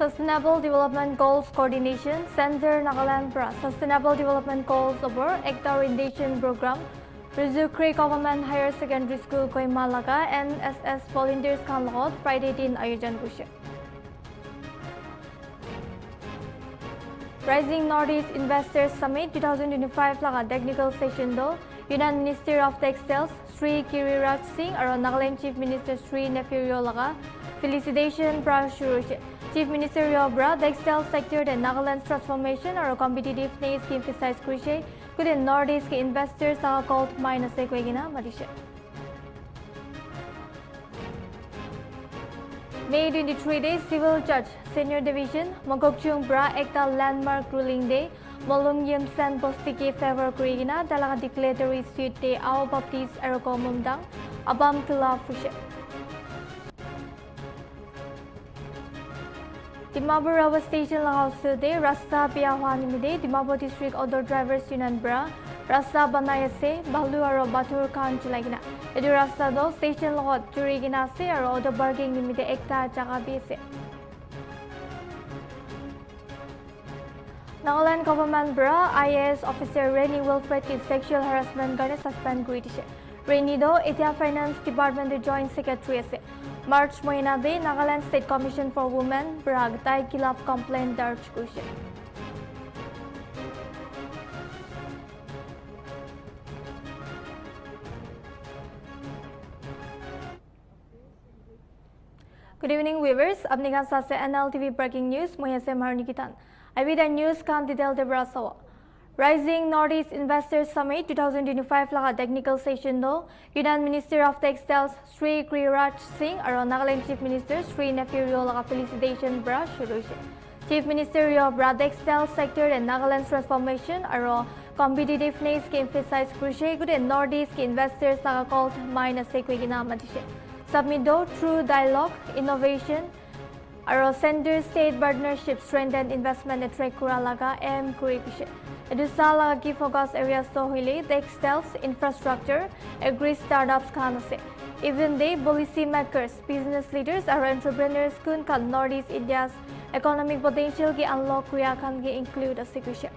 Sustainable Development Goals Coordination Center Nagaland Pra Sustainable Development Goals over Ekta Orientation Program Rizukri Government Higher Secondary School Koimalaga NSS Volunteers Kanlot Friday Din Ayojan Kushe. Rising Northeast Investors Summit 2025 Laga Technical Session Do Union Minister of Textiles Sri Giriraj Singh aron Nagaland Chief Minister Sri Nefirio Laga Felicitation Pra Shurushe. Chief Minister Yobra Textile Sector and Nagaland's transformation or competitiveness ki emphasize Krishe could in Northeast ki investors Laga called minus Equigina Marisha. May 23 days Civil Judge Senior Division Magokchung Bra Ekta Landmark Ruling Day Molum Yim San Bostiki Favor Kurigina Dalaga Declaratory Suit Day Ao Baptiste Arakomum Dang Abam Kila Fushe. Dimapur Railway Station Lahau Day Rasta Piahwanimide Dimapur District Auto Drivers Union Bra Rasta Banayase Balu Aro Batur Khan Chilagina Edu Rasta Do Station Lot Jurigina Se Aro Auto Barging Nimide Ekta Jagabi Se. Nagaland Government Bra IAS Officer Rainy Wilfred ki sexual harassment garne suspend Greetishe. Rainy Do Etia Finance Department Joint Secretary Ase. March Mohina De Nagaland State Commission for Women Brag Tai Kilaf Complaint Darj Kushe. Good evening viewers, apni kan sath se Nltv breaking news moya se Marnikitan. I read the news kan detail de brasawa. Rising Northeast Investors Summit 2025 laga technical session do Union Minister of Textiles Sri Giriraj Singh aron Nagaland Chief Minister Sri Nefirio laga felicitation bra shurushe. Chief Minister of Textile Sector and Nagaland's transformation aron competitiveness ki emphasize Krishe good and Northeast ki investors laga called minus equigina matishe. Submit do through dialogue, innovation, aro center state partnership strengthen investment attract kuralaga M kuripishe. Edusala ki focus areas to hili textiles, infrastructure, agri startups kanase. Even they policy makers, business leaders, aro entrepreneurs kun kan Northeast India's economic potential ki unlock kriya kan ki include a sekushe.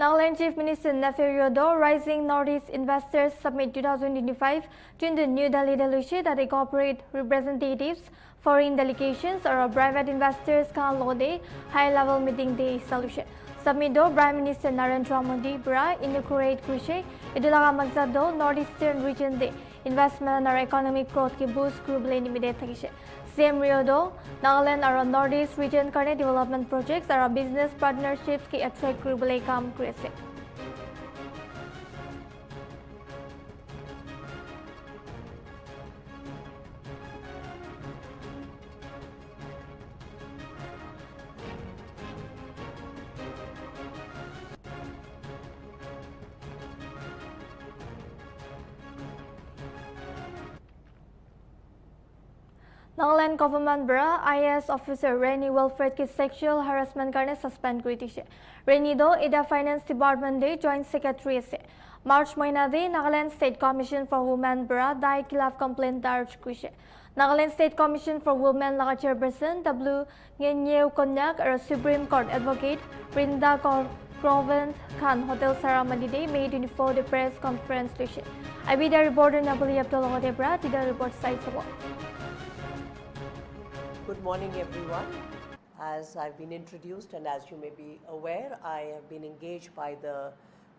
Nagaland Chief Minister Nefirio Do Rising Northeast Investors Summit 2025 to the New Delhi Deluxe that incorporate representatives, foreign delegations or private investors can lode high-level meeting day solution. Summit Do Prime Minister Narendra Modi Bra inaugurate Krishe Idulaga Magza Do Northeastern Region Day investment or economic growth ki boost group lane immediate takishe. Same Rio Do Nagaland or Northeast region karne development projects or business partnerships ki attract group lay kam krese. Nagaland Government Bra IAS Officer Rainy Wilfred ki sexual harassment karne suspend kritishe. Rainy Do Ida Finance Department de Joint Secretary ase. March Mohina de Nagaland State Commission for Women Bra Dai Kilaf Complaint Darj Krishe. Nagaland State Commission for Women laga Chairperson W Ngenyeu Konyak or Supreme Court Advocate Brinda Crovent Khan Hotel Saramadi Day May 24 the press conference lushe. I be the reporter Napoli Abdullah Debra to the report site support. Good morning everyone. As I've been introduced and as you may be aware, I have been engaged by the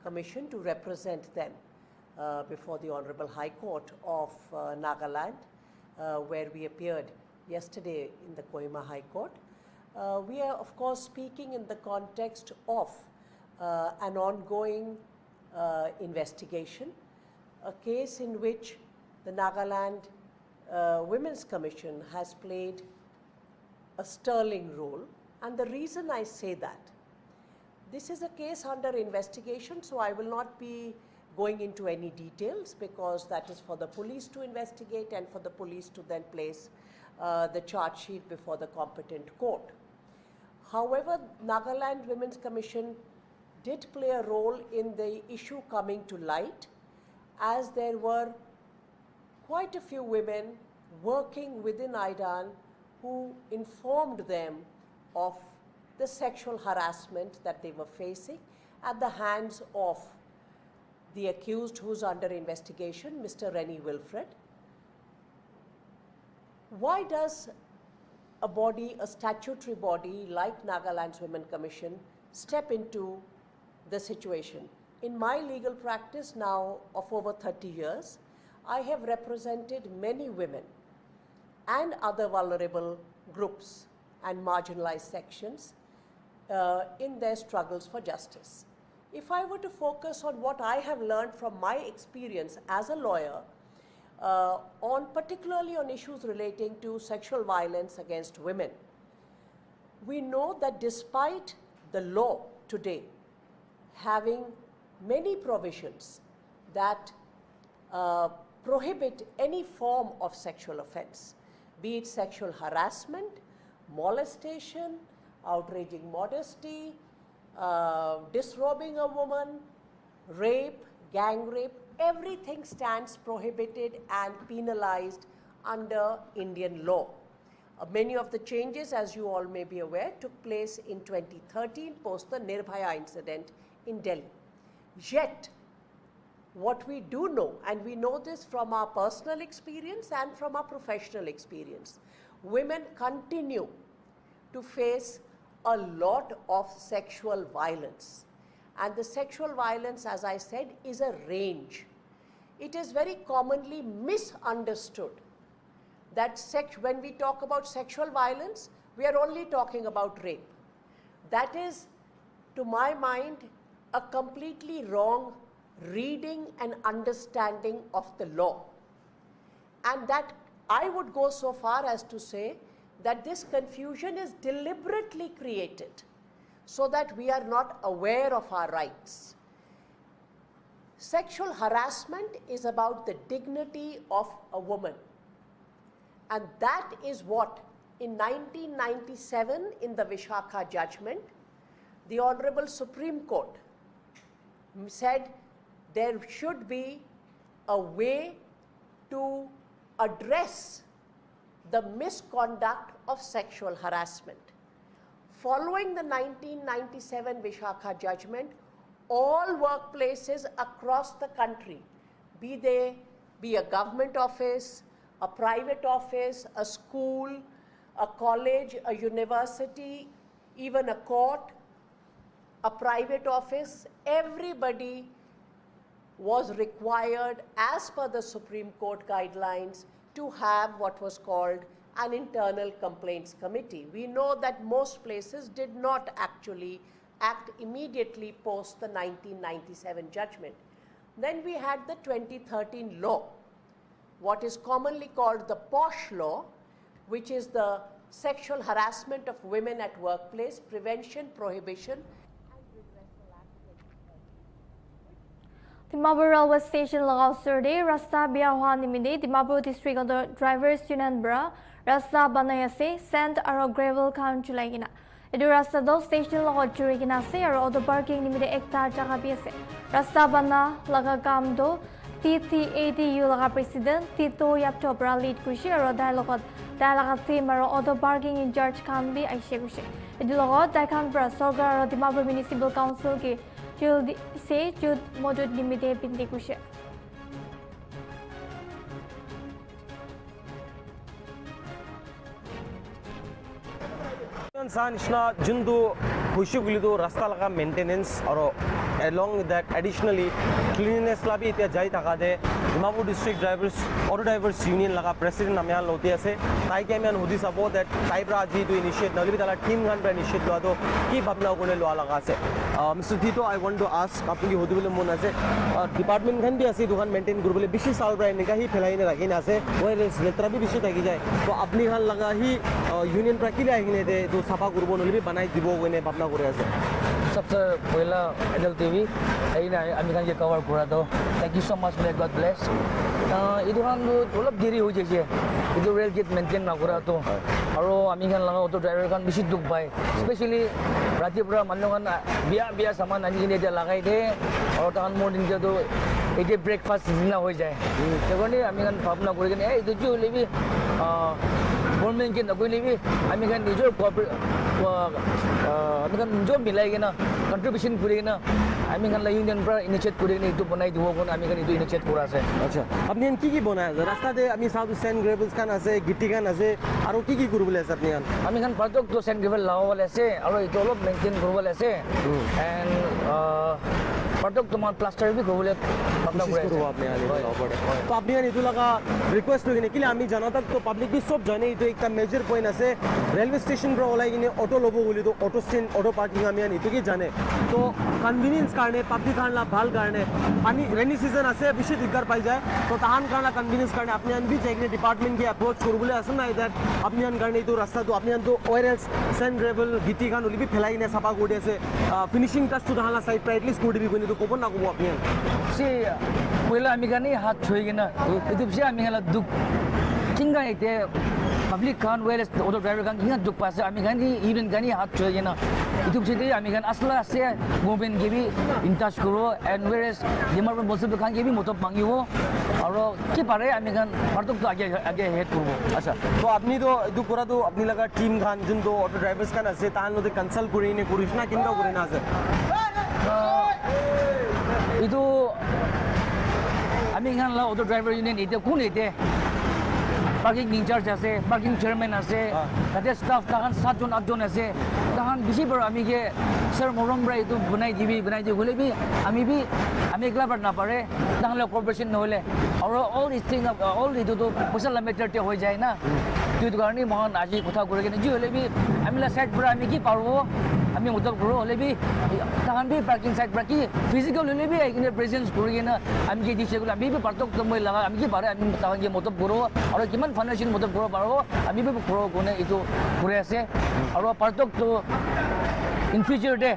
Commission to represent them before the Honorable High Court of Nagaland, where we appeared yesterday in the Kohima High Court. We are of course speaking in the context of an ongoing investigation, a case in which the Nagaland Women's Commission has played a sterling role, and the reason I say that, this is a case under investigation, so I will not be going into any details because that is for the police to investigate and for the police to then place the charge sheet before the competent court. However, Nagaland Women's Commission did play a role in the issue coming to light, as there were quite a few women working within IDAN who informed them of the sexual harassment that they were facing at the hands of the accused who's under investigation, Mr. Rennie Wilfred. Why does a body, a statutory body like Nagaland's Women Commission, step into the situation? In my legal practice now of over 30 years, I have represented many women and other vulnerable groups and marginalized sections in their struggles for justice. If I were to focus on what I have learned from my experience as a lawyer, particularly on issues relating to sexual violence against women, we know that despite the law today having many provisions that prohibit any form of sexual offense, be it sexual harassment, molestation, outraging modesty, disrobing a woman, rape, gang rape, everything stands prohibited and penalized under Indian law. Many of the changes, as you all may be aware, took place in 2013 post the Nirbhaya incident in Delhi. Yet, what we do know, and we know this from our personal experience and from our professional experience, women continue to face a lot of sexual violence. And the sexual violence, as I said, is a range. It is very commonly misunderstood that when we talk about sexual violence, we are only talking about rape. That is, to my mind, a completely wrong reading and understanding of the law. And that I would go so far as to say that this confusion is deliberately created so that we are not aware of our rights. Sexual harassment is about the dignity of a woman. And that is what, in 1997, in the Vishakha judgment, the Honorable Supreme Court said there should be a way to address the misconduct of sexual harassment. Following the 1997 Vishakha judgment, all workplaces across the country, be a government office, a private office, a school, a college, a university, even a court, a private office, everybody was required, as per the Supreme Court guidelines, to have what was called an internal complaints committee. We know that most places did not actually act immediately post the 1997 judgment. Then we had the 2013 law, what is commonly called the POSH law, which is the Sexual Harassment of Women at Workplace Prevention, Prohibition and Redressal Act. Dimapur Railway Station lagaw survey rasta biawa nimide Dimapur District of the Drivers Union Bra rasta banayase sand aro gravel count chulaigina. Edu rasta do station lagaw churigina se aro auto parking nimide ekta jaga biase. Rasta bana laga kam do TTADU laga president Tito Yapto bra lead kushi aro dialogue theme aro auto parking in charge kan bi aishe kushi. Edu lagaw daikan bra sorgar aro Dimapur Municipal Council ki Jul se jud modud nimide bindi kushe. Sanishna jundu Hushugulido rasta laga maintenance or along with that additionally cleanliness labi itia jai takade Dimapur District Drivers Auto Drivers Union laga president amyan loti ase tai ke amyan hudi sabo that taibra ji to initiate nalbi tala team gan initiate lo do ki bhabna kone lo laga ase Mr. Tito, I want to ask apni hudi bole mon ase department gan bi ase dukan maintain guru bole bishi sal bra nika hi phelai ne rakhin ase whereas letra bi bishi thaki jai to apni gan laga hi union pra kile ahine de to safa guru bonoli bi banai dibo gone bhabna kore ase सबसे पहला Nltv ayna ami kan ye cover kura to thank you so much may God bless idu han olop deri ho jaise idu rail gate maintain na kura to aro ami kan laga auto driver kan bishi duk pai especially rati pura manu kan biya saman ani ne dia lagai de aro tan morning je to ete breakfast na ho jay jekone ami kan bhabna kori kene ei idu ju lebi government ke na koi lebi ami kan nijor ami kan jo milai kena contribution kori kena আমি kan la union pra initiate kori kena itu banai dibo kon ami kan itu initiate kora ase আচ্ছা আপনি কি বনাই আছে রাস্তাতে আমি south send গ্রেভেলস খান আছে গিটি খান আছে আর কি করবলে আছে আপনি খান আমি kan patok to send gravel lawale ase aro itu olop maintain korwale ase and patok to man plaster bi korwale apna कोशिश करो आपने आने वाला पड़े तो আপনি এনে লাগা রিকোয়েস্ট হইনে কিলে আমি জানাতা তো পাবলিক বি সব জানে তো একটা মেজর পয়েন্ট আছে রেলওয়ে স্টেশন পর ওলাই কিনে অটো লব বলি তো অটো স্ট্যান্ড অটো পার্কিং আমি আনি তো কি জানে তো কনভিনিয়েন্স কারণে পাবলিক কারণে ভাল কারণে পানি রেনি সিজন আছে বেশি দিগদার পাই যায় তো তাহান কারণে কনভিনিয়েন্স কারণে আপনি আন বি যাইনে ডিপার্টমেন্ট কে অ্যাপ্রোচ করবলে আছে না দ্যাট আপনি আন কারণে তো রাস্তা তো আপনি আন তো ওয়ারেলস সেন্ড গ্রেভেল গিটি খান ওলি বি ফেলাই নে সাপা করে আছে ফিনিশিং টাচ তো তাহালা সাইড প্রাইটলি স্কুটি বি কোনি তো কোবন না কোবো আপনি si pula ami kan ni hat choi kena itu si ami kan la duk kinga ite public kan well auto driver kan kinga duk pas ami kan ni even kan ni hat choi kena itu si de ami kan asla se government ke bi in touch koro and whereas dimar bosib kan ke bi motop mangibo aro ki pare ami kan partok to age head korbo আচ্ছা তো আপনি তো এদু করা তো আপনি লাগা team খান যুন তো auto drivers খান আছে তাহার মধ্যে কনসাল্ট করে নে করিস না কিংবা করে না আছে itu ami kan la auto driver union ite kun ite parking in charge ase parking chairman ase tate staff tahan 7 jon 8 jon ase tahan bisi bar ami ke sir morom bra itu bunai dibi gole bi ami ekla par na pare tahan la corporation no hole aro all these thing all itu to poisa la matter te hoi jay na tu karni mohan aji kotha kore ke ji hole bi ami la side bra ami ki parbo আমি মতলব করো হলে বি তাহান বি parking side parking physical হলে বি এখানে প্রেজেন্স করি না আমি কি দিছে গুলো আমি বি পারতক তো মই লাগা আমি কি পারে আমি তাহান কি মতলব করো আর কিমান ফাইনান্সিয়াল মতলব করো পারবো আমি বি করো কোনে ইটো করে আছে আর পারতক তো in future day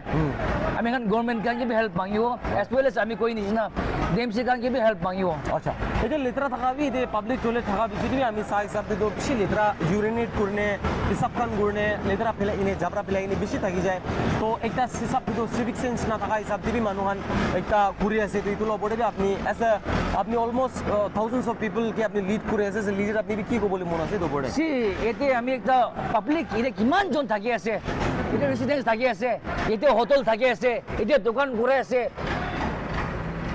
আমি kan government kan ki help mangibo as well as ami koi nisna DMC kan ki help mangibo আচ্ছা এটা লেতরা থাকাবি এতে পাবলিক টয়লেট থাকাবি যদি আমি সাই হিসাব তো বেশি লেতরা ইউরিনেট করনে পিসাব খান করনে লেতরা ফেলা ইনে জাবরা ফেলা ইনে বেশি থাকি যায় তো একটা হিসাব তো সিভিক সেন্স না থাকা হিসাব দিবি মানুহান একটা ঘুরে আছে তো ইতুলো বড়ে আপনি এস আপনি অলমোস্ট থাউজেন্ডস অফ পিপল কি আপনি লিড করে আছে লিডার আপনি কি কো বলে মন আছে তো বড়ে সি এতে আমি একটা পাবলিক ইনে কিমান জন থাকি আছে এটা রেসিডেন্স থাকি আছে এতে হোটেল থাকি আছে এতে দোকান ঘুরে আছে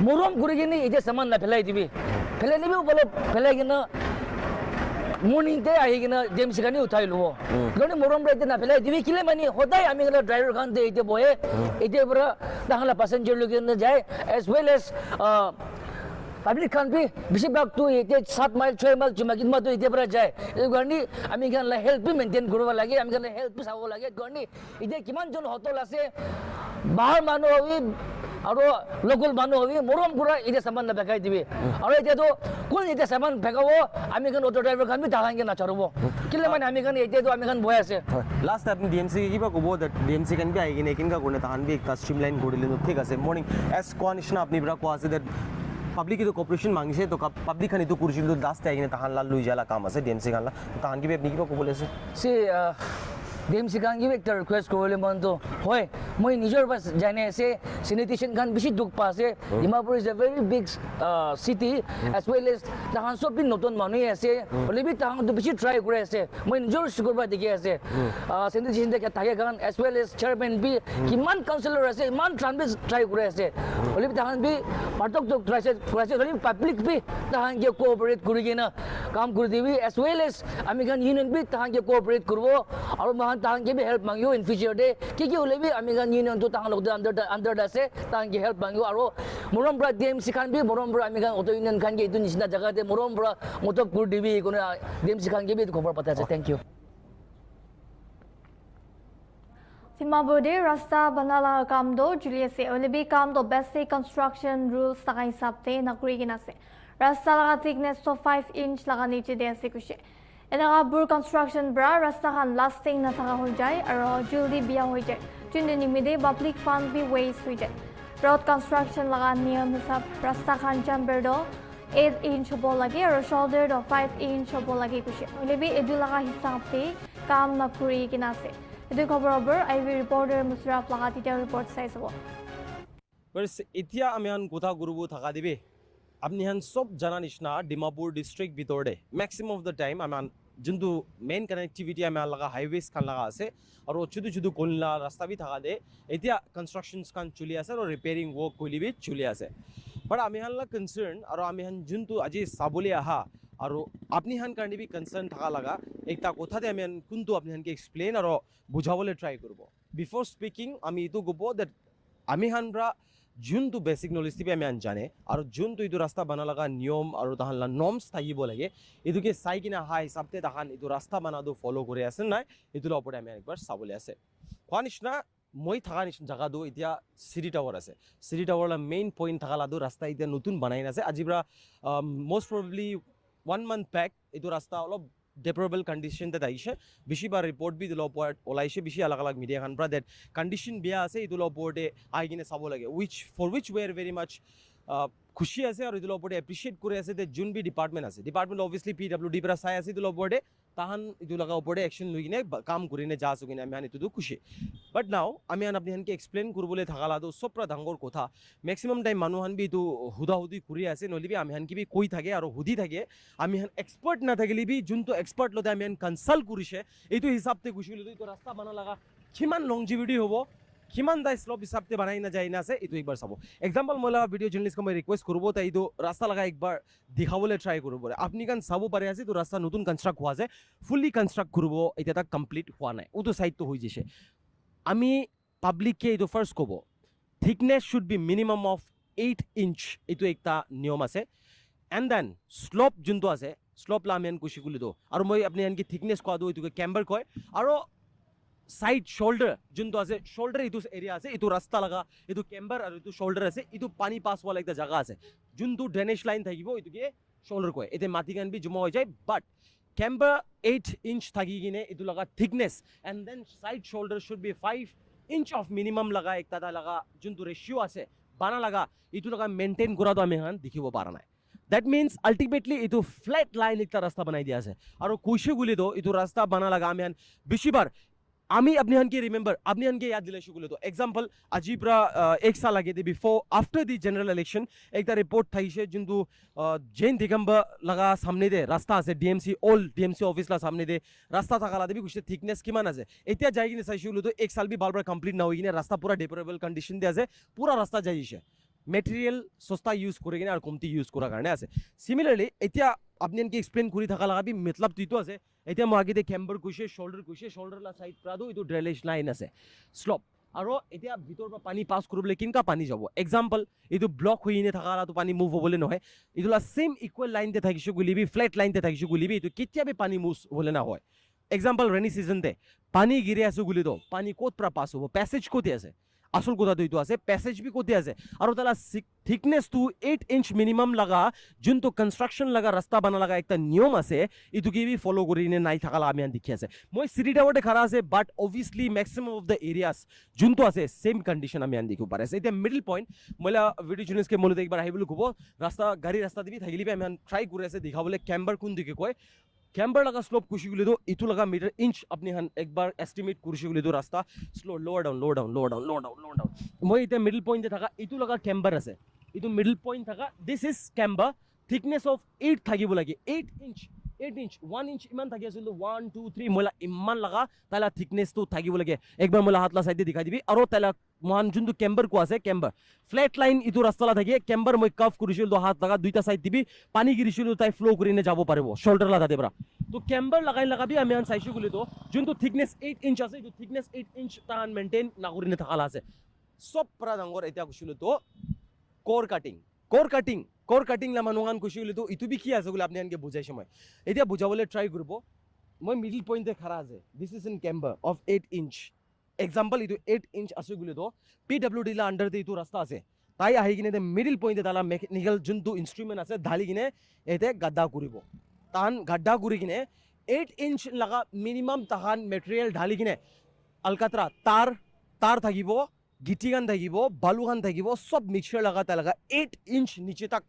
মরম করে কিনে এই যে সামান না ফেলাই দিবি ফেলাই নিবি বলে ফেলাই কিনা মর্নিং তে আই কিনা জেমস গানি উঠাই লব কারণ মরম রাইতে না ফেলাই দিবি কিলে মানে হদাই আমি গলা ড্রাইভার খান দে এইতে বয়ে এইতে পুরা তাহলে প্যাসেঞ্জার লোক যায় as well as পাবলিক খান বি বেশিরভাগ তো এইতে 7 মাইল 6 মাইল চুমাকিন মা তো এইতে পুরা যায় এই কারণে আমি গান লা হেল্প মেইনটেইন করব লাগে আমি গান হেল্প চাব লাগে কারণ এইতে কিমান জন হোটেল আছে বাহিৰ মানুহ হবি আৰু লোকাল মানুহ হবি মৰম পুৰা এইতে সামান না বেকাই দিবি আৰু এইতে তো কোন এইতে সামান বেকাব আমি গান অটো ড্ৰাইভাৰ খান বি দাহাঙ্গে না চৰব কিলে মানে আমি গান এইতে তো আমি গান বয় আছে লাস্ট আপনি ডিএমসি কি কিবা কব দ্যাট ডিএমসি কান বি আই কিনে কিনকা কোনে তাহান বি একটা স্ট্রিমলাইন করিলে তো ঠিক আছে মর্নিং এস কোয়ানিশনা আপনি বরা কো আছে দ্যাট পাবলিক তো কোঅপারেশন মাংছে তো পাবলিক খানি তো কুরছিল লাস্ট আই কিনে তাহান লা লুই जाला কাম আছে ডিএমসি কান লা তাহান কি আপনি কিবা কব বলেছে সি DMC kan give একটা রিকোয়েস্ট করলে মন তো হয় মই নিজর বাস জানে আছে স্যানিটেশন kan বেশি দুখ পাছে Dimapur is a very big city as well as তাহান সব দিন নতুন মানুহ আছে বলে বি তাহান তো বেশি ট্রাই করে আছে মই নিজর শুকরবা দেখি আছে স্যানিটেশন দেখে থাকে kan as well as chairman বি কিমান কাউন্সিলর আছে ইমান ট্রান্সফার ট্রাই করে আছে বলে বি তাহান বি পার্টক তো ট্রাই করে বলে পাবলিক বি তাহান কে কোঅপারেট করি কিনা কাম করে দিবি as well as আমি kan ইউনিয়ন বি তাহান কে কোঅপারেট করব আর तांग के भी हेल्प मांगियो इन फ्यूचर डे कि होले भी अमेरिकन यूनियन तो तांग लोग अंडर द से तांग के हेल्प मांगियो आरो मोरम ब्रा डीएमसी खान भी मोरम ब्रा अमेरिकन ऑटो यूनियन खान के इतु निसना जगह दे मोरम ब्रा मोटो कुर दिबी कोने डीएमसी खान के भी खबर पता है thank you Simabode rasta banala kam do Julius se olebi kam do basic construction rules takai sabte nakuri ginase rasta laga thickness to 5 inch laga niche de ase kushe Enaga bur construction bra rasta khan lasting na thaka hoi jai aro jildi biya hoi jai Jin निमिदे public fund भी waste हुई जाए road construction लगा नियम हिसाब रास्ता Khan chamber दो 8 inch हो लगे और शोल्डर दो 5 इंच हो लगे कुछ मुझे भी एदु लगा हिसाब से काम न करी कि ना से एदु खबर ओवर आईवी रिपोर्टर मुशरफ लगा तीटा रिपोर्ट साइज हो बस इतिया आमियान कोथा गुरुबु थका दिबे আপনি হান সব জানা নিচিনা ডিমাপুর ডিস্ট্রিক্ট ভিতরে ম্যাক্সিমাম অফ দ্য টাইম আমার যোনটো মেইন কানেক্টিভিটি আমার লাগা হাইওয়েজ খান লাগা আছে আর ছোটো ছোটো কল্লা রাস্তা বি থাকা দে এতিয়া কনস্ট্রাকশনস খান চলি আছে আর রিপেয়ারিং ওয়ার্ক কইলি বি চলি আছে বাট আমি হান লা কনসার্ন আর আমি হান যোনটো আজি সাবলি আহা আর আপনি হান কারণে বি কনসার্ন থাকা লাগা একটা কথাতে আমি কোনটো আপনি হানকে এক্সপ্লেইন আর বুঝাবলে ট্রাই করব বিফোর স্পিকিং আমি ইটো গব দ্যাট আমি হানরা যোনটো বেসিক নলেজ দিবি আমি জানে আৰু যোনটো এইটো ৰাস্তা বনা লগা নিয়ম আৰু তাহানলা নৰ্মছ থাকিব লাগে এইটোকে চাই কিনে অহা হিচাপতে তাহান এইটো ৰাস্তা বনাটো ফ'ল' কৰি আছে নাই এইটোৰ ওপৰত আমি একবাৰ চাবলৈ আছে কোৱা নিচিনা মই থকা নিচিনা জেগাটো এতিয়া চিটি টাৱাৰ আছে চিটি টাৱাৰৰ মেইন পইণ্ট থকালাটো ৰাস্তা এতিয়া নতুন বনাই আছে আজিৰ পৰা মষ্ট প্ৰবেবলি 1 month বেক এইটো ৰাস্তা অলপ deplorable condition that aishe bishi bar report bi dilo port olaishe bishi alag alag media khan pra that condition bia ase idulo porte aigine sabo lage which we are very much khushi ase aru idulo porte appreciate kore ase that jun bi department obviously pwd pra sai ase idulo porte tahan idulaga porte action luigine kaam kurine ja sugine ami han itu khushi but now ami han apni han ke explain kurbole thakala do sopra dangor kotha maximum time manuhan bi itu huda hudi kuri ase nolibi ami han ki bi koi thake aru hudi thake ami han expert na thakili bi junto expert lote ami han consult kurise eitu hisab te khushi lote to rasta bana laga kiman longevity hobo কিমান দা slope হিসাবতে বানাই না যায় না আছে এইটো একবার চাব example মই লাগা ভিডিও জার্নালিস্টকে মই রিকোয়েস্ট করব তাই এইটো রাস্তা লাগা একবার দেখাবলে ট্রাই করব আপনি কান চাব পারে আছে তো রাস্তা নতুন কনস্ট্রাক্ট হওয়া আছে ফুলি কনস্ট্রাক্ট করব এটা তা কমপ্লিট হওয়া নাই ওটো সাইড তো হই যেছে আমি পাবলিককে এইটো ফার্স্ট কব thickness should be minimum of 8 inch এইটো একটা নিয়ম আছে এন্ড দেন স্লপ যোনটো আছে স্লপ লা আমি কুছি গুলি দো আৰু মই আপনি আনকি থিকনেস কোৱা দো এইটোকে ক্যাম্বাৰ কয় আৰু সাইড শোল্ডার যোনটো আছে শোল্ডার এইটো এরিয়া আছে এইটো রাস্তা লাগা এইটো ক্যাম্বার আর এইটো শোল্ডার আছে এইটো পানি পাস হওয়া একটা জায়গা আছে যোনটো ড্রেনেজ লাইন থাকিব এইটোকে শোল্ডার কয় এতে মাটি কান বি জমা হৈ যায় বাট ক্যাম্বার 8 ইঞ্চ থাকি কিনে এইটো লাগা thickness and then side shoulder should be 5 inch of minimum লাগা একটা লাগা যোনটো রেশিও আছে বানা লাগা এইটো লাগা মেইনটেইন কৰাটো আমি হান দেখিব পাৰা নাই That means ultimately itu flat line ekta rasta banai dia ase aru kuishe guli do itu rasta bana laga ami han bishibar আমি আপনি হানকে রিমেম্বার আপনি হানকে ইয়াদ দিলে শুগুলো তো এক্সাম্পল আজিপ্রা এক সাল আগে they before after the general election একটা report থাইছে কিন্তু জৈন দিগম্বা লাগা সামনে দে রাস্তা আছে ডিএমসি ওল্ড ডিএমসি অফিস লা সামনে দে রাস্তা থাকালা দেবি কুছে থিকনেস কিমান আছে এতিয়া যাই কিনে চাইছিলো তো এক সাল বি বারবার কমপ্লিট না হই কিনে রাস্তা পুরা ডেপ্লোরেবল কন্ডিশন দে আছে পুরা রাস্তা যাইছে মেটেরিয়াল সস্তা ইউজ করে কিনে আর কমতি ইউজ করার কারণে আছে সিমিলারলি এতিয়া আপনি আনকি এক্সপ্লেন করি থাকা লাগা বি মতলব তুই তো আছে এতিয়া মই আগে দে ক্যাম্বার কুছে শোল্ডার লা সাইড প্রাদো ইটো ড্রেনেজ লাইন আছে স্লপ আৰু এতিয়া ভিতৰ পৰা পানী পাস কৰিবলৈ কিনকা পানী যাব এক্সাম্পল এইটো ব্লক হৈ ইনে থাকা তো পানী মুভ হ'বলৈ নহয় ইটোলা সেম ইকুৱেল লাইনতে থাকিছো গুলিবি ফ্ল্যাট লাইনতে থাকিছো গুলিবি ইটো কেতিয়াবে পানী মুভ হ'লে না হয় এক্সাম্পল ৰেনি সিজনতে পানী গিৰি আছো গুলি তো পানী ক'ত পৰা পাস হ'ব প্যাসেজ কোতে আছে আসল কথা তো এইটো আছে প্যাসেজ বি কোতে আছে আৰু তালা থিকনেস টু 8 ইঞ্চ মিনিমাম লাগা যোনটো কনস্ট্রাকশন লাগা রাস্তা বানা লাগা একটা নিয়ম আছে ইটোকে বি ফলো কৰি নে নাই থাকালা আমি দেখি আছে মই সিটি টাৱাৰতে খাৰা আছে বাট অবভিয়াসলি ম্যাক্সিমাম অফ দ্য এৰিয়াস যোনটো আছে সেম কন্ডিশন আমি দেখিব পাৰে আছে এতিয়া মিডল পইণ্ট মইলা ভিডিও জাৰ্নালিস্টকে মলতে একবাৰ আহিবলৈ ক'ব ৰাস্তা গাড়ী ৰাস্তা দিবি থাকিলি আমি ট্ৰাই কৰি আছে দেখাবলৈ ক্যাম্বার কোন দিকে কয় ক্যাম্বার লাগা স্লোপ কুছি গুলি দো ইটো লাগা মিটার ইঞ্চ আপনি হান একবার এস্টিমেট কুছি গুলি দো রাস্তা স্লো লোয়ার ডাউন মই এটা মিডল পয়েন্টে থাকা ইটো লাগা ক্যাম্বার আছে ইটো মিডল পয়েন্ট থাকা this is camber thickness of 8 থাকিব লাগে 8 ইঞ্চ 1 ইঞ্চ ইমান থাকি আছিল 1 2 3 মইলা ইমান লাগা তালা থিকনেস তো থাকিব লাগে একবার মইলা হাতলা সাইডে দেখাই দিবি আৰু তালা মান যোনটো ক্যাম্বাৰ কো আছে ক্যাম্বাৰ ফ্ল্যাট লাইন ইটো ৰাস্তালা থাকে ক্যাম্বাৰ মই কাফ কৰিছিল তো হাত লাগা দুইটা সাইড দিবি পানী গিৰিছিল তাই ফ্লো কৰি নে যাব পাৰিব শোল্ডাৰ লাগা দেবৰা তো ক্যাম্বার লাগাবি আমি আন চাইছো গুলি তো যোনটো থিকনেস 8 ইঞ্চ আছে ইটো থিকনেস 8 ইঞ্চ তাহান মেইনটেইন না কৰি নে থাকালা আছে সব পৰা ডাঙৰ এতিয়া কৈছিলো তো কোর কাটিং লা মানুহান কৈছিলো তো ইটো বি কি আছে গুলি আপনি আনকে বুঝাইছো মই এতিয়া বুঝাবলৈ ট্রাই করব মই মিডল পয়েন্টে খাৰা আছে this is in camber of 8 inch example ইটো 8 ইঞ্চ আছে গুলি তো পিডব্লিউডি লা আন্ডার দে ইটো রাস্তা আছে তাই আহি কিনে মিডল পয়েন্টে তালা মেকানিক্যাল যোনটো ইনস্ট্ৰুমেন্ট আছে ঢালি কিনে এতে গাড্ডা কৰিব তাহান গাড্ডা কৰি কিনে 8 ইঞ্চ লাগা মিনিমাম তাহান মেটেরিয়াল ঢালি কিনে আলকাতরা তার tar thakibo giti gan thakibo balu gan thakibo sob mixture laga ta laga 8 inch niche tak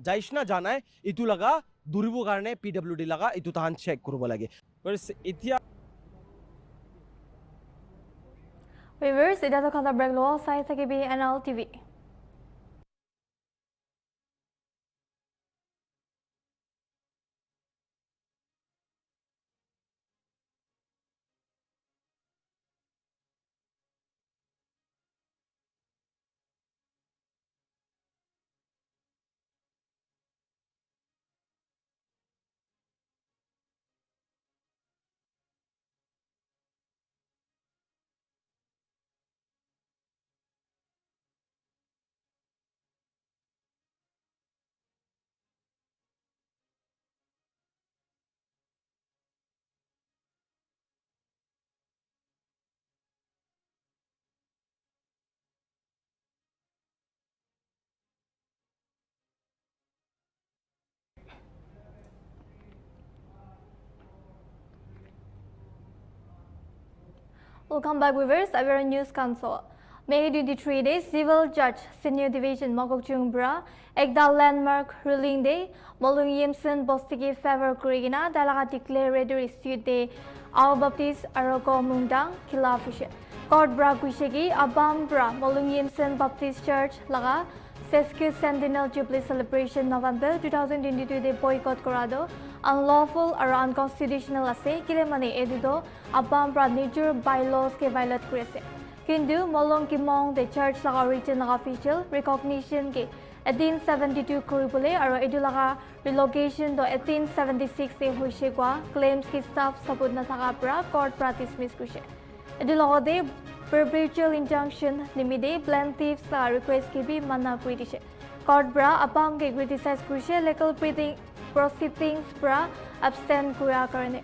jaishna janai itu laga duribo karne pwd laga itu tahan check koribo lage etia Viewers, এটা তো কথা brake লোৱা চাই থাকিবি NLTV Welcome back, viewers. I will news console. May 23 days, Civil Judge Senior Division Mokokchung Bra, Ekda landmark ruling day, Molung Yimson Bostigi favor Kurigina, Dalaga declare ready day, Our Baptist Aroko Mungdang, Kilafishe. Court Bra Kushegi, Abam Bra, Molung Yimson Baptist Church, Laga, Sesku Sentinel Jubilee Celebration November 2022 day boycott Corado, unlawful or unconstitutional ase kilemani edido abam pra nature bylaws ke violate krise kindu molong kimong the church laga regional official recognition ke 1872 koribole aro edu laga relocation do 1876 e hoise kwa claims ki staff sabut na thaka pra court pra dismiss krise edu lagode perpetual injunction nimide plaintiffs la request ke bi mana krise court bra abam ke criticize krise legal proceedings pra abstain kura karne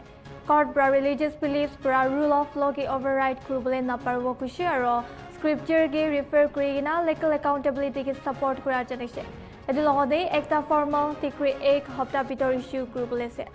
court bra religious beliefs pra rule of law ke override kuribole na parbo kushi aro scripture ke refer kurigina legal accountability ke support kura janise edu logode ekta formal decree ek hafta bitor issue kuribole se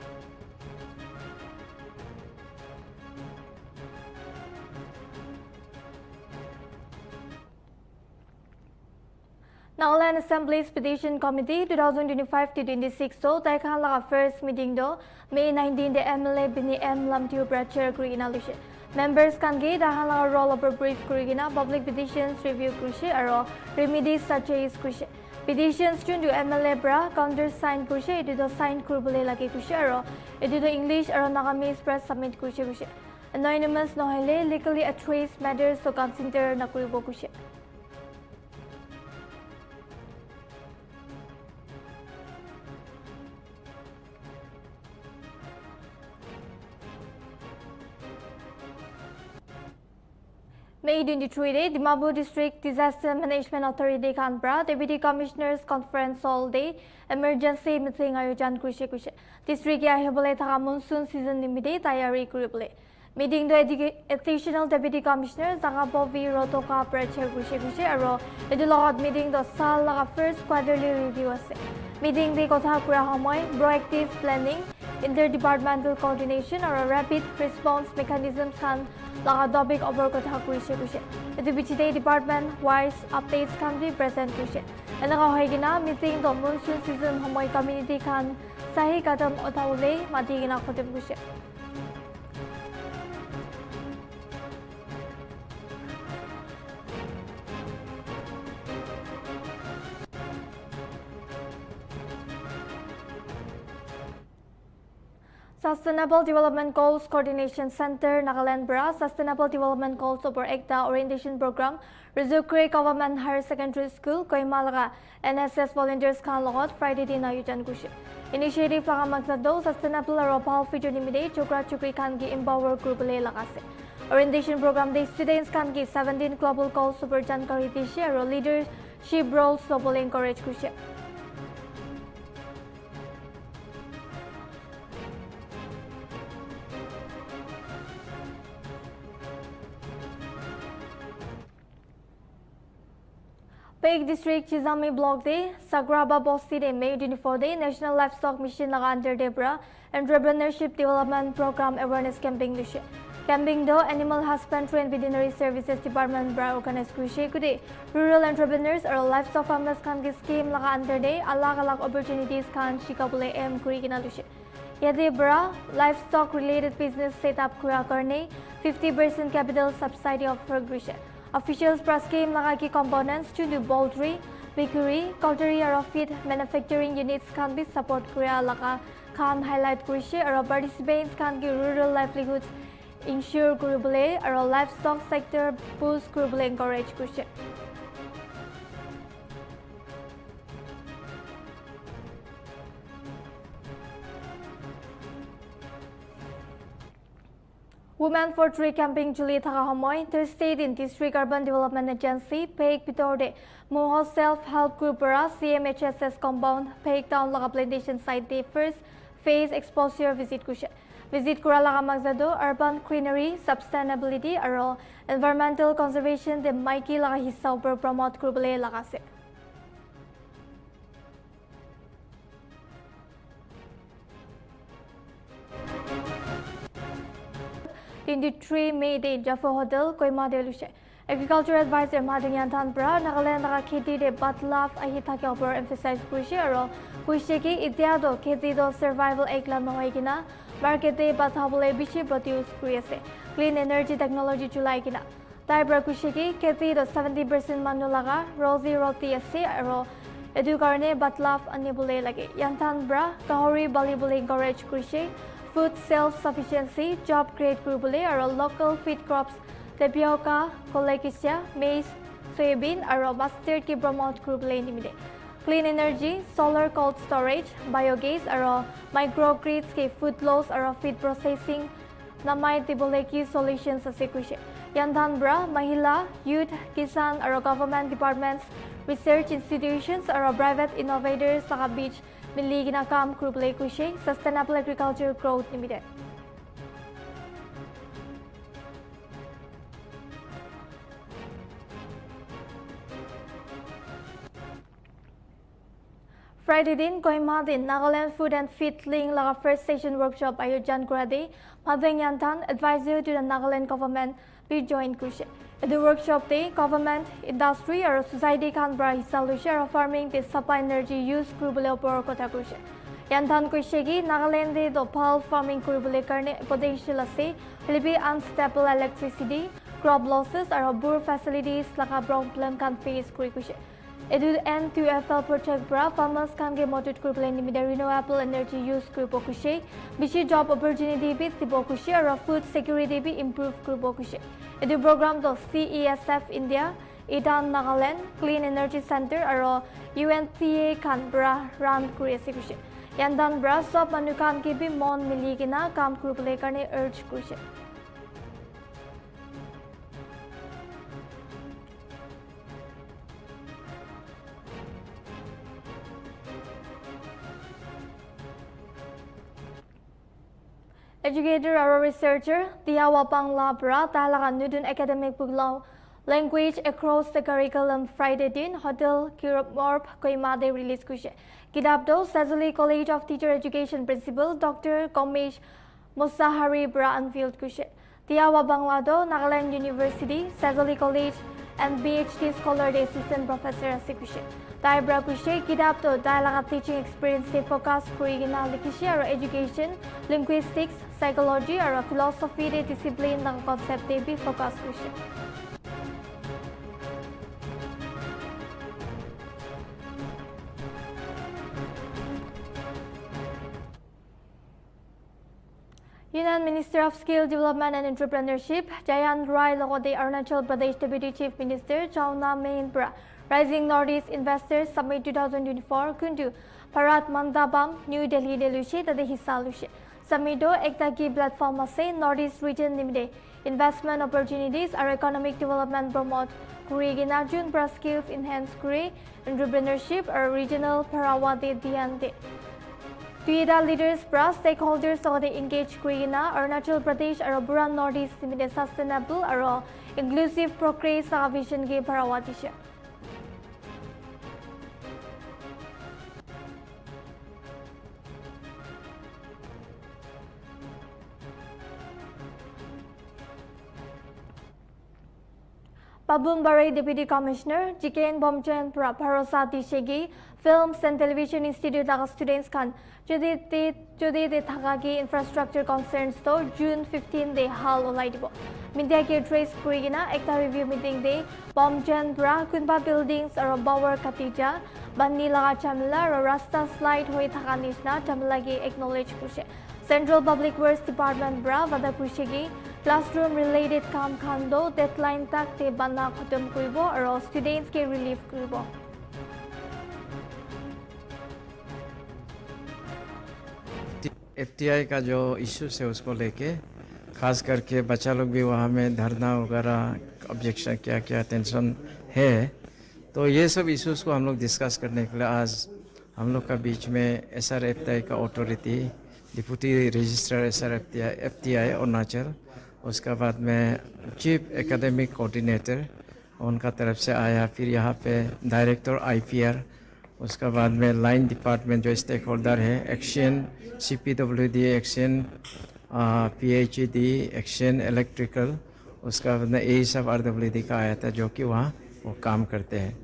Nagaland Assembly's Petition Committee 2025-26 so Taikhan laga first meeting do May 19 the MLA Bini M Lamtiu Bracher Kurigina Lishe. Members can get dahan laga roll over brief Kurigina public petitions review Kushi aro remedies such as Kushi. Petitions chun do MLA Bra counter sign Kushi it do sign Kurbule lagi Kushi aro it do English aro Nagamis press submit Kushi Kushi. Anonymous nohele legally addressed matters to consider na Kuribo Kushi. May 23 day, Dimapur District Disaster Management Authority Kanpra, Deputy Commissioners Conference all day, emergency meeting ayojan kushe kushe. District ya hebole thaka monsoon season nimide tayari kuribole. Meeting do additional Deputy Commissioner Zagabovi Rotoka Pracher kushe kushe aro edulogod meeting do sal laga first quarterly review ase. Meeting de kotha kura homoy proactive planning, interdepartmental coordination or rapid response mechanisms can laga topic over kotha kuise kuise edu bichite department wise updates can be present kuise enaga hoigina meeting do monsoon season homoy community kan sahi kadam othaule matigina khotem kuise Sustainable Development Goals Coordination Center, Nagaland Bra, Sustainable Development Goals over ECTA Orientation Program, Rizukre Government Higher Secondary School, Koimalaga, NSS Volunteers Kan Logot, Friday Dina Yujan Kushi. Initiative Laga Magsado, Sustainable Aropal Future Nimide, Chukra Chukri Kangi Empower Group Le Lagase. Orientation Program, the students Kangi 17 Global Goals Super Jankari Tisha, leadership roles Global Encourage Kushi. Peg District Chizami Block Day, Sagraba Bosti Day, May 24 Day, National Livestock Mission Laga Under Debra, Entrepreneurship Development Program Awareness Camping Lushe. Camping do Animal Husbandry and Veterinary Services Department bra organize kurishe kude rural entrepreneurs or livestock farmers kan ki scheme laga under day alag opportunities kan shikabule aim kuri kina lushe. Yade bra livestock related business set up kura karne 50% capital subsidy offer kurishe. Officials bra scheme laga ki components to do poultry, bakery, cutlery or feed manufacturing units can be support kura laga kan highlight kurishe or participants kan ki rural livelihoods ensure kurubule or livestock sector boost kurubule encourage kushe. Women for Tree Camping Julie Thaka Homoy, State in District Urban Development Agency, Peik Pitorde, Muho Self-Help Group CMHSS Compound, Peik Town Laga Plantation Site Day First Phase Exposure Visit Kushe. Visit Kurala Magzado, Urban Greenery, Sustainability, Aro, Environmental Conservation, the Mikey Laga Hisauber Promote Kurubale Lagase. 23 May Day, Jaffa Hotel, Koima de Luce. Agriculture Advisor Madinyan Tanbra, Nagaland Rakiti de Batlaf, Ahitaki Opera emphasize Kushiro, Kushiki, Itiado, Ketido Survival Eklan Mahagina, Market de Batabule Bichi produce Kuriase, Clean Energy Technology Chulaikina. Tibra Kushiki, Ketido 70% Manulaga, Rosie Roti Aro, Educarne, Batlaf, Anibule Lagi, Yantanbra, Kahori Balibule Gorage Kushi. Food self-sufficiency, job create grubule or local feed crops, tapioca, kolekisya, maize, soybean or mustard ki promote grubule nimide. Clean energy, solar cold storage, biogas or microgrids ki food loss or feed processing, namay tibule ki solutions sa sekushe. Yantanbra, Mahila, youth, kisan or government departments, research institutions or private innovators sa beach Mili ginakam grubule kushe Sustainable Agriculture Growth Limited. Friday din Kohima din Nagaland Food and Feed Link laga first station workshop ayojan kurade Madeng Yantan advisor to the Nagaland government be joined kushe. At the workshop day, government, industry or society can bra hisalushe or farming the supply energy use grubule opor kota kushe. Yantan kushegi Nagaland de pulp farming grubule karne potential ase libi unstable electricity, crop losses or poor facilities laga problem can face kuri kushe. Edu N2FL project bra farmers can get motive grubule nimide renewable energy use grupo kushe. Bishi job opportunity bit tibo kushe or food security be improve grupo kushe. Edu program do CESF India, Idan Nagaland Clean Energy Center or UNTA Canberra run kuriasi kushe. Yandan bra sob manukan ki bi mon miligina kam grubule karne urge kushe. Educator or researcher, Diawa Pangla Bra, Talaga Nudun Academic Buglaw, Language Across the Curriculum Friday Din, Hotel Kirop Koimade Release Kushe. Kidabdo, Sazuli College of Teacher Education Principal, Dr. Komesh Musahari Bra Anfield Kushe. Diawa Banglado, Nagaland University, Sazuli College, and PhD Scholar Assistant Professor Asikushe. Taibra Kushe, Kidabdo, Dialogue Teaching Experience, they focus Kurigina Likishe or education, linguistics, psychology or philosophy, the discipline ng concept they be focus Kushe. Union Minister of Skill Development and Entrepreneurship, Jayan Rai Logode Arunachal Pradesh Deputy Chief Minister, Chauna Main Bra, Rising Northeast Investors Summit 2024, Kundu, Parat Mandabam, New Delhi Delushe, Tade Hisalushe. Summido, Ektaki Platform Ase, Northeast Region Limited, investment opportunities or economic development promote Kuri Ginarjun Bra skills enhance Kuri, entrepreneurship or regional Parawade Diante. Tuida leaders, bra stakeholders so they engage Kurigina, Arunachal Pradesh or Buran Northeast Limited sustainable or inclusive progress sa vision ke Parawatisha. Pabunbari Deputy Commissioner Jiken Bomchen Bharosa Dishegi Films and Television Institute laga students kan jodi de thakagi infrastructure concerns to June 15 de hal olai dibo. Media ke trace kurigina ekta review meeting de Bomchen bra kunba buildings aro bower katija banni laga chamila aro rasta slide hoi thaka nishna chamila ge acknowledge kushe. Central Public Works Department bra vada kushegi classroom related kam khando deadline tak te banna khatam kuribo aro students ke relief kuribo. FTI का जो issues है उसको लेके खास करके बच्चा लोग भी वहाँ में धरना वगैरह ऑब्जेक्शन क्या क्या टेंशन है, तो ये सब इश्यूज को हम लोग डिस्कस करने के लिए आज हम लोग का बीच में SR-FTI का authority deputy registrar SR-FTI Arunachal, उसका बाद में चीफ एकेडमिक कोऑर्डिनेटर उनका तरफ से आया, फिर यहाँ पे डायरेक्टर IPR, उसका बाद में लाइन डिपार्टमेंट जो स्टेक होल्डर है, action CPWD, action PHED, action electrical, उसका बाद में ASF RWD का आया था जो कि वहाँ वो काम करते हैं।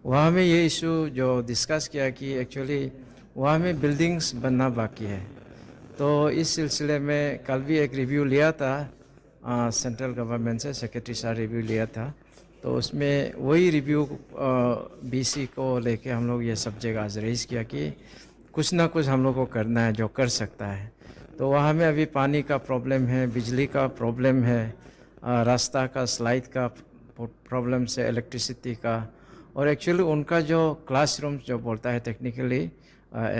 वहाँ में ये इशू जो डिस्कस किया कि एक्चुअली वहाँ में बिल्डिंग्स बनना बाकी है, तो इस सिलसिले में कल भी एक रिव्यू लिया था सेंट्रल गवर्नमेंट से, सेक्रेटरी साहब रिव्यू लिया था, तो उसमें वही रिव्यू BC को लेके हम लोग ये सब्जेक्ट आज रेज किया कि कुछ ना कुछ हम लोग को करना है जो कर सकता है। तो वहाँ में अभी पानी का प्रॉब्लम है, बिजली का प्रॉब्लम है, रास्ता का स्लाइड का प्रॉब्लम से, इलेक्ट्रिसिटी का, और एक्चुअली उनका जो क्लासरूम जो बोलता है टेक्निकली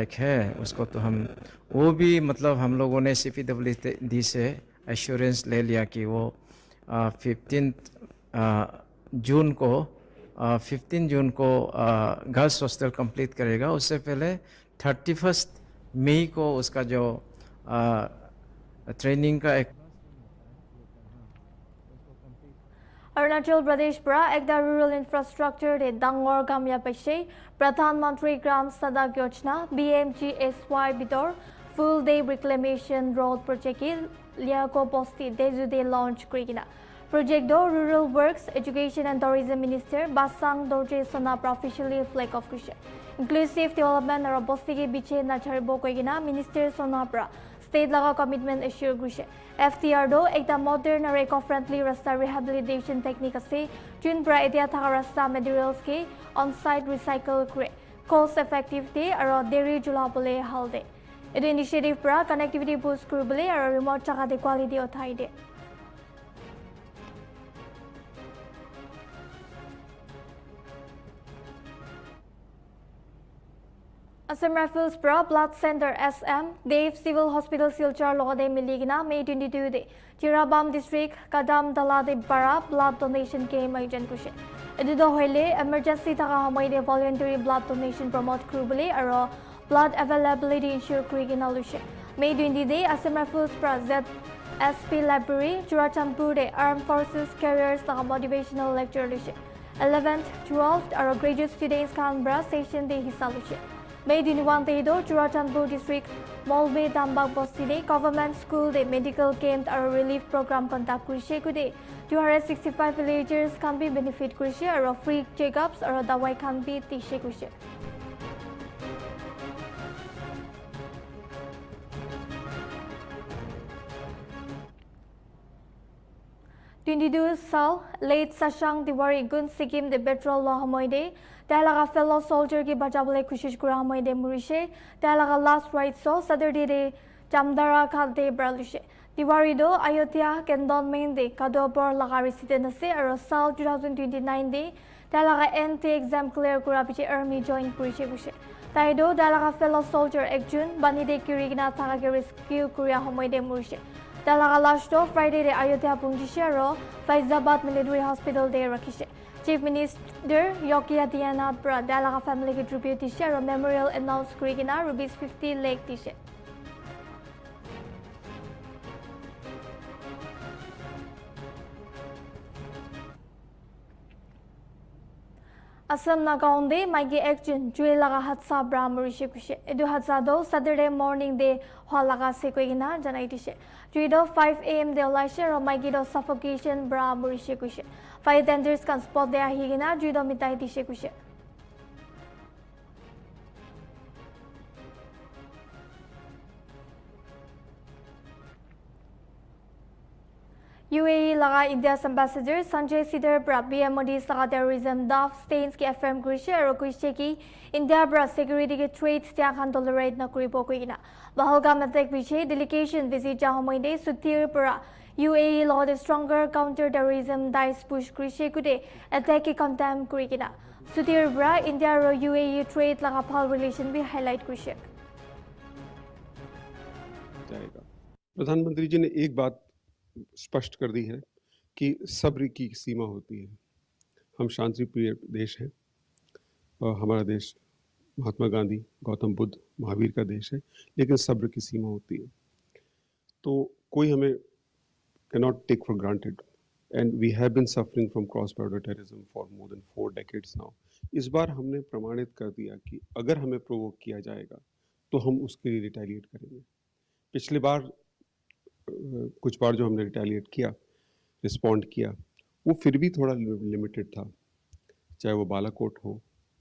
एक है उसको, तो हम वो भी मतलब हम लोगों ने CPWD से एश्योरेंस ले लिया कि वो 15 जून को गर्ल्स हॉस्टल कंप्लीट करेगा। उससे पहले 31 मई को उसका जो ट्रेनिंग का एक Arunachal Pradesh bra ekta rural infrastructure de dangor kamya paise Pradhan Mantri Gram Sadak Yojana BMGSY bitor full day reclamation road project liako posti dejude launch krigina. Project do Rural Works, Education and Tourism Minister Basang Dorje Sonapra officially flag off kushe. Inclusive development aro bosti ke biche na charibo koigina Minister Sonapra state laga commitment assure kushe. FTR do ekta modern aro eco-friendly rasta rehabilitation technique ase jun pra etia thaka rasta materials ke on-site recycle kure cost effective de aro deri julabole halde. Edu initiative pra connectivity boost kuribole aro remote jaga de quality othai de. Assam Rifles Pro Blood Center SM Dave Civil Hospital Silchar Lode Miligina May 22 de Tirabam District Kadam Dalade Bara Blood Donation Game Agent Kushe. Edido Hoile Emergency Taka Hamoide Voluntary Blood Donation Promote Krubule Aro Blood Availability Ensure Krigina Lushe. May 20 de Assam Rifles Pro ZSP Library Jurachampur de Armed Forces Carriers Taka Motivational Lecture Lushe. 11th, 12th Aro Graduate Students Canberra Station de Hisa Lushe. May 21 Teido, Churachandpur District, Molbe Tambak Bostide, Government School, the Medical Camp or Relief Program contact Kurishe Kude. 265 villagers can be benefit Kurishe or free checkups or Dawai can be Tishe Kurishe. Sal, late Sashang Diwari Gun Sikkim the petrol law Hamoide. Talaga fellow soldier ki bajabole kushish kura hamoide murishe. Talaga last right so Saturday de Jamdara kade bralushe. Diwari do Ayodhya Kendon main de Kadobor laga resident ase aro Sal 2029 de Talaga NT exam clear kura piche army join kurishe kushe. Taido Talaga fellow soldier ekjun bani de kirigna thaka rescue kuria hamoide murishe. Talaga last do Friday de Ayodhya pungishe aro Faizabad Military Hospital de rakishe. Chief Minister Yogi Adityanath bra Dalaga family ki tribute tishe aro memorial announce kurigina rupees 50 lakh tishe. Assam Nagaonde Maigi Action Juelaga Hatsa Brahmurishi Kushe Edu Hatsado Saturday morning de Halaga Sequina Janaitishe Juido 5 a.m. de Elisha or Maigido suffocation Brahmurishi Kushe Fire tenders can spot their Higina Judo Mitaitishe Kushe UAE laga India's ambassador Sanjay Sidar bra BMOD laga terrorism daf stains ki FM Grisha aro Grisha ki India bra security ke trade stia khan tolerate na kuribo kuina Bahalgam attack viche delegation visit jahomoide sutir para UAE law the stronger counter terrorism dice push Grisha kude attack ki condemn kurikina sutir bra India aro UAE trade laga phal relation भी highlight Grisha जाएगा प्रधानमंत्री जी ने एक बात स्पष्ट कर दी है कि सब्र की सीमा होती है हम शांति प्रिय देश हैं और हमारा देश महात्मा गांधी गौतम बुद्ध महावीर का देश है लेकिन सब्र की सीमा होती है तो कोई हमें cannot take for granted and we have been suffering from cross border terrorism for more than 4 decades now इस बार हमने प्रमाणित कर दिया कि अगर हमें प्रोवोक किया जाएगा तो हम उसके लिए रिटेलिएट करेंगे पिछली बार कुछ बार जो हमने रिटेलिएट किया रिस्पॉन्ड किया वो फिर भी थोड़ा लिमिटेड था चाहे वो बालाकोट हो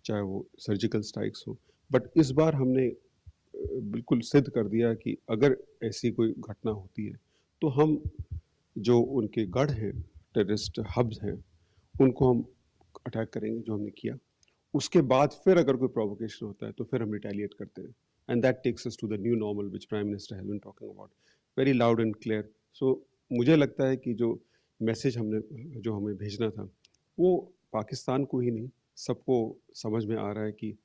चाहे वो सर्जिकल स्ट्राइक्स हो बट इस बार हमने बिल्कुल सिद्ध कर दिया कि अगर ऐसी कोई घटना होती है तो हम जो उनके गढ़ हैं टेररिस्ट हब्स हैं उनको हम अटैक करेंगे जो हमने किया उसके बाद फिर अगर कोई प्रोवोकेशन होता है तो फिर हम रिटेलिएट करते हैं and that takes us to the new normal which prime minister has been talking about very loud and clear so मुझे लगता है कि जो मैसेज जो हमें भेजना था वो पाकिस्तान को ही नहीं सबको समझ में आ रहा है कि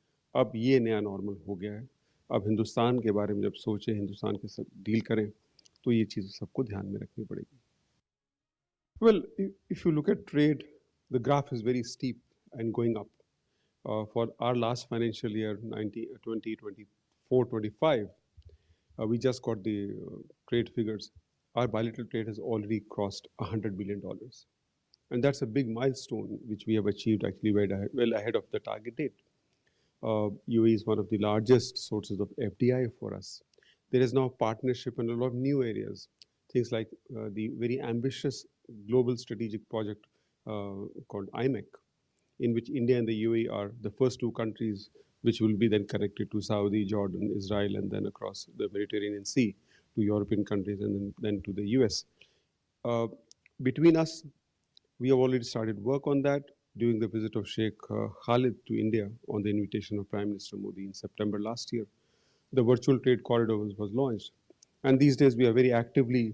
अब ये नया नॉर्मल हो गया है अब हिंदुस्तान के बारे में जब सोचें हिंदुस्तान के साथ डील करें तो ये चीज़ सबको ध्यान में रखनी पड़ेगी well if you look at trade the graph is very steep and going up for our last financial year 2024-25 we just got the trade figures. Our bilateral trade has already crossed $100 billion. And that's a big milestone which we have achieved actually well ahead of the target date. UAE is one of the largest sources of FDI for us. There is now partnership in a lot of new areas. Things like the very ambitious global strategic project called IMEC, in which India and the UAE are the first two countries which will be then connected to Saudi, Jordan, Israel, and then across the Mediterranean Sea to European countries and then to the US. Between us, we have already started work on that during the visit of Sheikh Khalid to India on the invitation of Prime Minister Modi in September last year. The virtual trade corridor was launched. And these days, we are very actively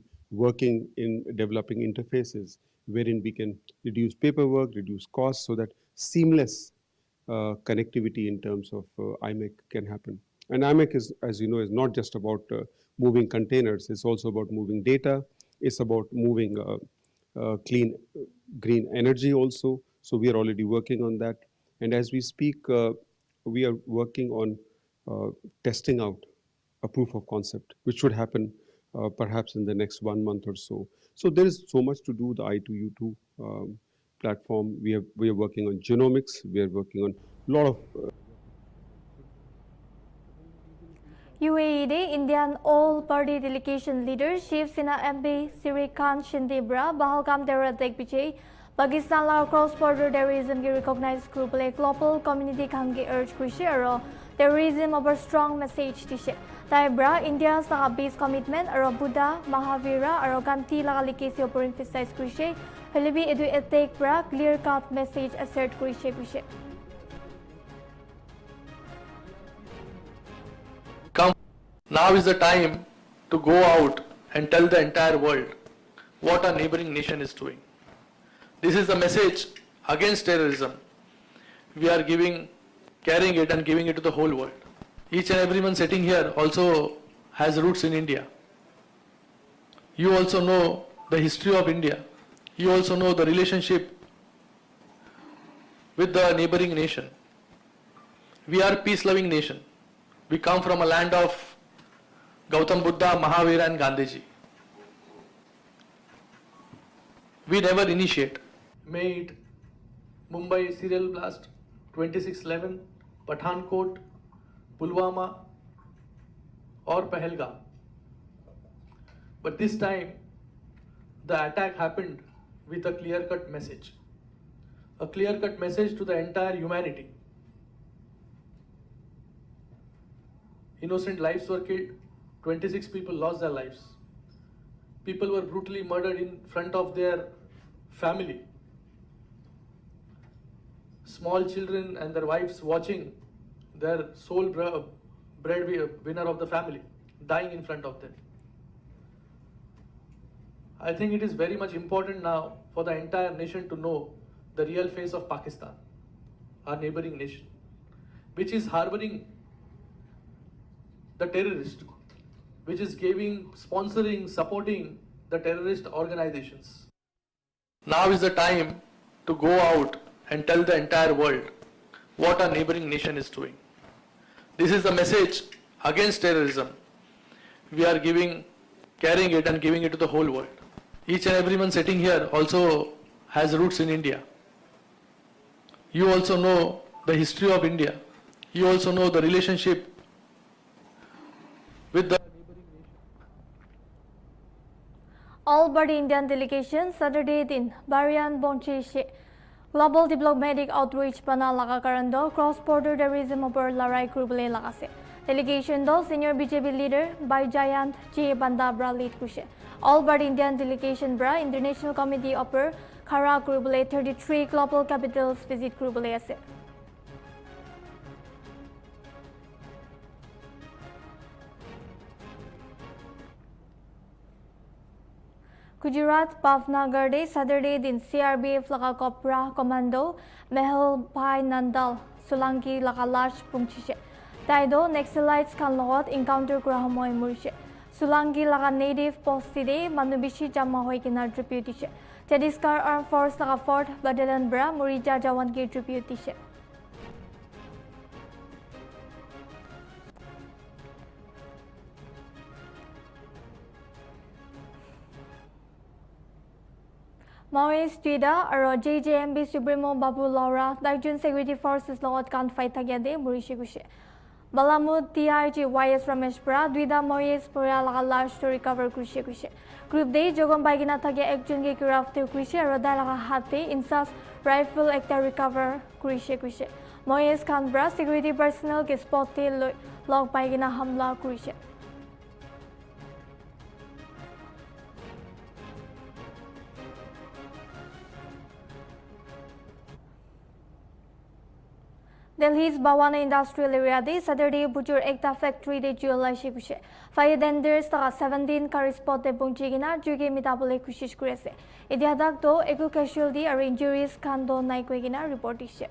working in developing interfaces wherein we can reduce paperwork, reduce costs so that seamless connectivity in terms of IMEC can happen. And IMEC is, as you know, is not just about moving containers. It's also about moving data. It's about moving clean green energy also. So we are already working on that. And as we speak, we are working on testing out a proof of concept, which should happen perhaps in the next 1 month or so. So there is so much to do, the I2U2 platform. We are working on genomics. We are working on a lot of UAE de Indian all-party delegation leader Shiv Sena MP Siri Khan Shindebra Bahalgam Terror Attack Piche Pakistan la cross-border terrorism ki recognized group le global community khan ki urge kuishe aro terrorism over strong message tishe tai bra India sa base commitment aro Buddha Mahavira aro Gandhi la legacy upor emphasize kuishe holibi edu attack bra clear cut message assert kuishe Now is the time to go out and tell the entire world what our neighboring nation is doing. This is the message against terrorism. We are carrying it and giving it to the whole world. Each and everyone sitting here also has roots in India. You also know the history of India. You also know the relationship with the neighboring nation. We are a peace-loving nation. We come from a land of Gautam Buddha, Mahavira and Gandhiji. We never initiate. May it Mumbai serial blast, 26/11, Pathankot, Pulwama, or Pahalgam. But this time, the attack happened with a clear-cut message. A clear-cut message to the entire humanity. Innocent lives were killed, 26 people lost their lives. People were brutally murdered in front of their family. Small children and their wives watching their sole breadwinner of the family dying in front of them. I think it is very much important now for the entire nation to know the real face of Pakistan, our neighboring nation, which is harboring the terrorist, which is sponsoring, supporting the terrorist organizations. Now is the time to go out and tell the entire world what our neighboring nation is doing. This is the message against terrorism. We are carrying it and giving it to the whole world. Each and everyone sitting here also has roots in India. You also know the history of India. You also know the relationship with the All but Indian delegation Saturday din Barian Bonche Global Diplomatic Outreach Bana Laga Karando Cross Border Terrorism over Larai Krubule Lagase. Delegation do Senior BJP leader by Giant J Bandabra lead Kushe. All but Indian delegation Bra International Committee upper Kara Krubule 33 global capitals visit Krubule Ase. Gujarat Bhavnagar de Saturday din CRBF laga Kopra Commando Mehul Bhai Nandal Solanki laga Lash Pungchishe. Taido Naxalites kan logot encounter Grahamoy Murishe. Solanki laga native post today Manubishi Jamahoy kina tributishe. Chhattisgarh Armed Force laga 4th Battalion Bra Murija Jawan ki tributishe. Maoist Twida aro JJMB Supremo Babu Laura Daijun Security Forces Lord can fight tagade Murishigushe. Balamud TIG YS Ramesh Bra Dwida Maoist Pura Lash to recover Kushigushe. Group Day Jogon Bagina Tage Ekjun ge Kurafte Kushe aro Dalaga Hate Insas Rifle Ekta recover Kurishigushe. Maoist kan Bra security personnel ke spotte log Bagina Hamla Kurishe. Delhi's Bawana Industrial Area de Saturday Bujur Ekta Factory de Juala Shikushe. Fire tenders ta 17 car spot de Bunchigina Juge Mitabole Kushish Kurese. Idiadak do Eco casualty or injuries Kando Naikwegina report ishe.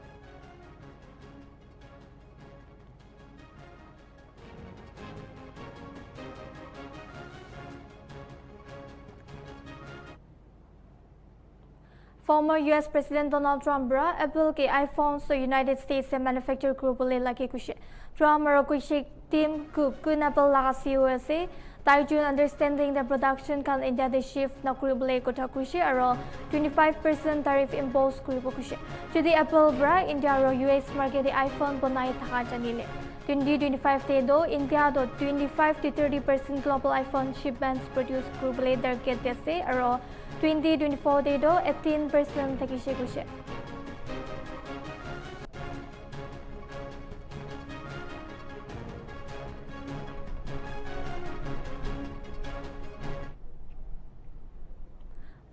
Former US President Donald Trump bra Apple K iPhone so United States say manufacture group ले लगे कुछ Trump और कुछ team group कुन Apple लगा COS say ताइजून understanding the production can India de shift na group ले को था कुछ और 25% tariff impose group कुछ jadi Apple bra India और US market de iPhone बनाए था जानी ले 2025 te do India do 25 to 30% global iPhone shipments produced group ले दर के देसे और 2024 te do 18% takishe kushe.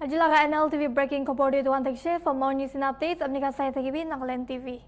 Ajilaga Nltv breaking khobor de duan takishe for more news and updates apni ka sai thakibi Nltv.